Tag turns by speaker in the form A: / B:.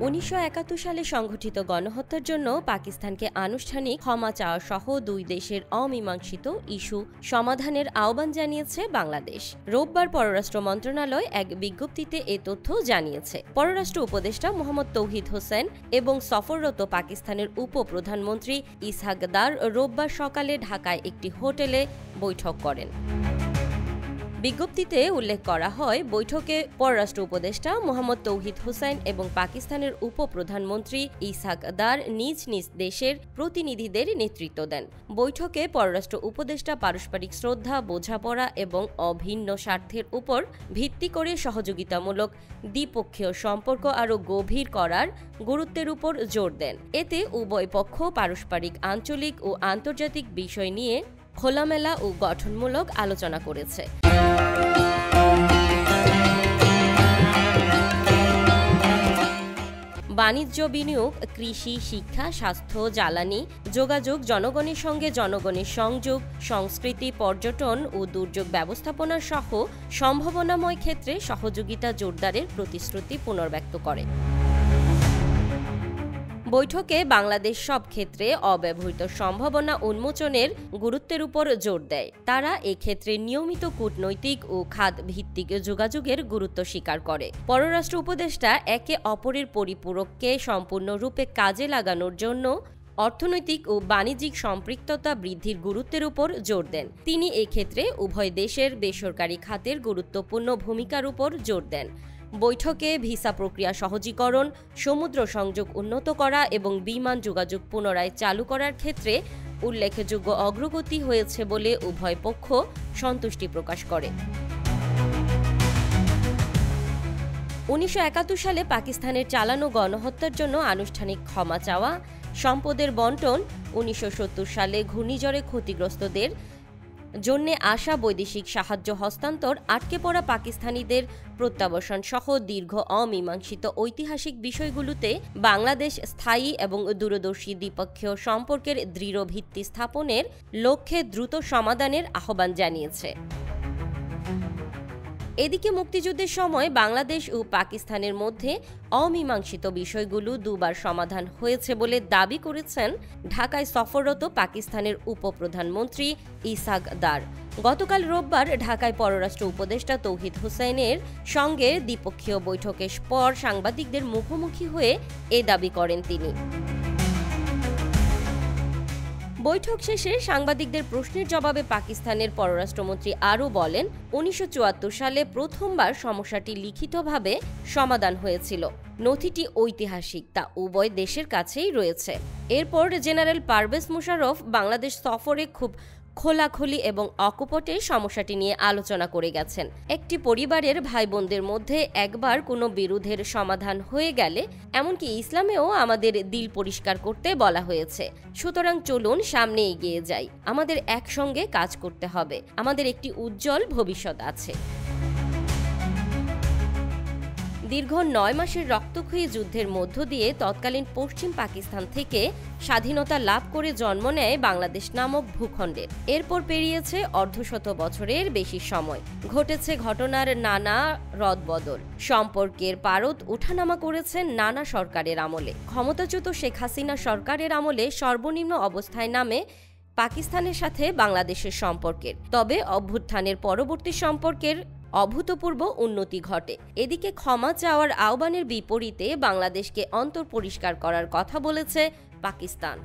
A: 1971 সালে সংঘটিত গণহত্যার জন্য পাকিস্তানকে আনুষ্ঠানিক ক্ষমা চাওয়া সহ দুই দেশের অমীমাংসিত ইস্যু সমাধানের আহ্বান জানিয়েছে বাংলাদেশ। রোববার পররাষ্ট্র মন্ত্রণালয় এক বিজ্ঞপ্তিতে এ তথ্য জানিয়েছে। পররাষ্ট্র উপদেষ্টা মোহাম্মদ তৌহিদ হোসেন এবং সফররত পাকিস্তানের উপপ্রধানমন্ত্রী ইসহাক দার রোববার সকালে ঢাকায় একটি হোটেলে বৈঠক করেন। বিজ্ঞপ্তিতে উল্লেখ করা হয়, বৈঠকে পররাষ্ট্র উপদেষ্টা মোহাম্মদ তৌহিদ হোসেন এবং পাকিস্তানের উপপ্রধানমন্ত্রী ইসহাক দার নিজ নিজ দেশের প্রতিনিধিদের নেতৃত্ব দেন। বৈঠকে পররাষ্ট্র উপদেষ্টা পারস্পরিক শ্রদ্ধা, বোঝাপড়া এবং অভিন্ন স্বার্থের উপর ভিত্তি করে সহযোগিতামূলক দ্বিপক্ষীয় সম্পর্ক আরও গভীর করার গুরুত্বের উপর জোর দেন। এতে উভয় পক্ষ পারস্পরিক আঞ্চলিক ও আন্তর্জাতিক বিষয় নিয়ে খোলামেলা ও গঠনমূলক আলোচনা করেছে। বাণিজ্য, বিনিয়োগ, কৃষি, শিক্ষা, স্বাস্থ্য, জ্বালানি, যোগাযোগ, জনগণের সঙ্গে জনগণের সংযোগ, সংস্কৃতি, পর্যটন ও দুর্যোগ ব্যবস্থাপনা সহ সম্ভাবনাময় ক্ষেত্রে সহযোগিতা জোরদারের প্রতিশ্রুতি পুনর্ব্যক্ত করে। বৈঠকে বাংলাদেশ সব ক্ষেত্রে অব্যবহৃত সম্ভাবনা উন্মোচনের গুরুত্বের উপর জোর দেয়। তারা এক্ষেত্রে নিয়মিত কূটনৈতিক ও খাত ভিত্তিক যোগাযোগের গুরুত্ব স্বীকার করে। পররাষ্ট্র উপদেষ্টা একে অপরের পরিপূরককে সম্পূর্ণরূপে কাজে লাগানোর জন্য অর্থনৈতিক ও বাণিজ্যিক সম্পৃক্ততা বৃদ্ধির গুরুত্বের উপর জোর দেন। তিনি এক্ষেত্রে উভয় দেশের বেসরকারি খাতের গুরুত্বপূর্ণ ভূমিকার উপর জোর দেন। বৈঠকে ভিসা প্রক্রিয়া সহজীকরণ, সমুদ্র সংযোগ উন্নত করা এবং বিমান যোগাযোগ পুনরায় চালু করার ক্ষেত্রে উল্লেখযোগ্য অগ্রগতি হয়েছে বলে উভয় পক্ষ সন্তুষ্টি প্রকাশ করে। 1971 সালে পাকিস্তানের চালানো গণহত্যার জন্য আনুষ্ঠানিক ক্ষমা চাওয়া, সম্পদের বণ্টন, 1970 সালে ঘূর্ণিঝড়ে ক্ষতিগ্রস্তদের জন্য আসা বৈদেশিক সাহায্য হস্তান্তর, আটকে পড়া পাকিস্তানিদের প্রত্যাবাসন সহ দীর্ঘ অমীমাংসিত ঐতিহাসিক বিষয়গুলোতে বাংলাদেশ স্থায়ী এবং দূরদর্শী দ্বিপক্ষীয় সম্পর্কের দৃঢ় ভিত্তি স্থাপনের লক্ষ্যে দ্রুত সমাধানের আহ্বান জানিয়েছে। এদিকে মুক্তিযুদ্ধের সময় বাংলাদেশ ও পাকিস্তানের মধ্যে অমীমাংসিত বিষয়গুলো দুবার সমাধান হয়েছে বলে দাবি করেছেন ঢাকায় সফররত পাকিস্তানের উপপ্রধানমন্ত্রী ইসহাক দার। গতকাল রোববার ঢাকায় পররাষ্ট্র উপদেষ্টা তৌহিদ হোসেনের সঙ্গে দ্বিপক্ষীয় বৈঠকের পর সাংবাদিকদের মুখোমুখি হয়ে এ দাবি করেন তিনি। বৈঠক শেষে সাংবাদিকদের প্রশ্নের জবাবে পাকিস্তানের পররাষ্ট্রমন্ত্রী আরও বলেন, 1974 সালে প্রথমবার সমস্যাটি লিখিতভাবে সমাধান হয়েছিল। নথিটি ঐতিহাসিক, তা উভয় দেশের কাছেই রয়েছে। এরপর জেনারেল পারভেজ মুশারফ বাংলাদেশ সফরে খুব খোলাখুলি এবং অকপটে সমস্যাটি নিয়ে আলোচনা করে গেছেন। একটি পরিবারের ভাই বোনদের মধ্যে একবার কোনো বিরোধের সমাধান হয়ে গেলে, এমনকি ইসলামেও আমাদের দিল পরিষ্কার করতে বলা হয়েছে। সুতরাং চলুন সামনে এগিয়ে যাই। আমাদের একসঙ্গে কাজ করতে হবে। আমাদের একটি উজ্জ্বল ভবিষ্যৎ আছে। দীর্ঘ 9 মাসের রক্তক্ষয়ী যুদ্ধের মধ্য দিয়ে তৎকালীন পশ্চিম পাকিস্তান থেকে স্বাধীনতা লাভ করে জন্ম নেয় বাংলাদেশ নামক ভূখণ্ডের। এরপর পেরিয়েছে অর্ধশত বছরের বেশি সময়। ঘটেছে ঘটনার নানা রদবদল। সম্পর্কের পারদ ওঠানামা করেছে নানা সরকারের আমলে। ক্ষমতাচ্যুত শেখ হাসিনা সরকারের আমলে সর্বনিম্ন অবস্থায় নামে পাকিস্তানের সাথে বাংলাদেশের সম্পর্কের। তবে অভ্যুত্থানের পরবর্তী সম্পর্কের অভূতপূর্ব উন্নতি ঘটে। এদিকে ক্ষমা চাওয়ার আহ্বানের বিপরীতে বাংলাদেশকে অন্তর পরিষ্কার করার কথা বলেছে পাকিস্তান।